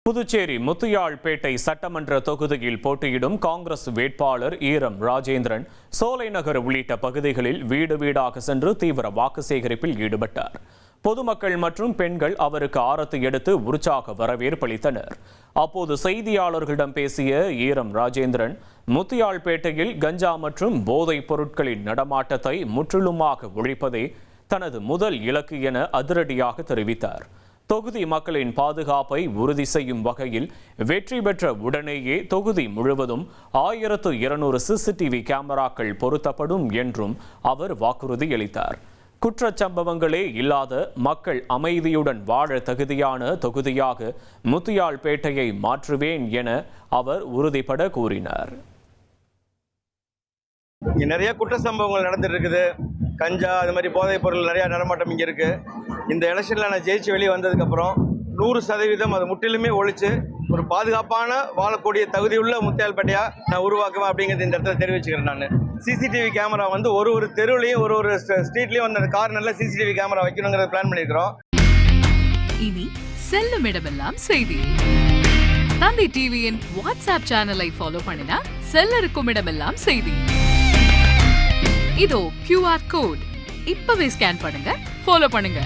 புதுச்சேரி முத்தியால்பேட்டை சட்டமன்ற தொகுதியில் போட்டியிடும் காங்கிரஸ் வேட்பாளர் ஈரம் ராஜேந்திரன் சோலைநகர் உள்ளிட்ட பகுதிகளில் வீடு வீடாக சென்று தீவிர வாக்கு சேகரிப்பில் ஈடுபட்டார். பொதுமக்கள் மற்றும் பெண்கள் அவருக்கு ஆரத்தி எடுத்து உற்சாக வரவேற்பளித்தனர். அப்போது செய்தியாளர்களிடம் பேசிய ஈரம் ராஜேந்திரன், முத்தியால்பேட்டையில் கஞ்சா மற்றும் போதைப் பொருட்களின் நடமாட்டத்தை முற்றிலுமாக ஒழிப்பதே தனது முதல் இலக்கு என அதிரடியாக தெரிவித்தார். தொகுதி மக்களின் பாதுகாப்பை உறுதி செய்யும் வகையில் வெற்றி பெற்ற உடனேயே தொகுதி முழுவதும் 1200 சிசிடிவி கேமராக்கள் பொருத்தப்படும் என்றும் அவர் வாக்குறுதியளித்தார். குற்றச்சம்பவங்களே இல்லாத மக்கள் அமைதியுடன் வாழ தகுதியான தொகுதியாக முத்தியால்பேட்டையை மாற்றுவேன் என அவர் உறுதிபட கூறினார். இங்கே நிறைய குற்ற சம்பவங்கள் நடந்துட்டு இருக்குது. கஞ்சா அது மாதிரி போதைப் பொருள் நிறையா நடமாட்டம் இங்கே இருக்குது. இந்த எலெக்ஷனில் நான் ஜெயிச்சு வெளியே வந்ததுக்கப்புறம் 100% அதை முற்றிலுமே ஒழித்து ஒரு பாதுகாப்பான வாழக்கூடிய தகுதியுள்ள முத்தியால்பேட்டையாக நான் உருவாக்குவேன் அப்படிங்கிறது இந்த இடத்துல தெரிவிச்சுக்கிறேன். நான் சிசிடிவி கேமரா ஒரு தெருவுலையும் ஒரு ஸ்ட்ரீட்லேயும் வந்து அந்த கார்னரில் சிசிடிவி கேமரா வைக்கணுங்கிறத பிளான் பண்ணியிருக்கிறோம். இனி செல்லும் இடமெல்லாம் செய்தி. தந்தை டிவியின் வாட்ஸ்அப் சேனலை ஃபாலோ பண்ணினா செல்ல இருக்கும் இடமெல்லாம் செய்தி. இதோ QR கோட் இப்பவே ஸ்கேன் பண்ணுங்க, ஃபாலோ பண்ணுங்க.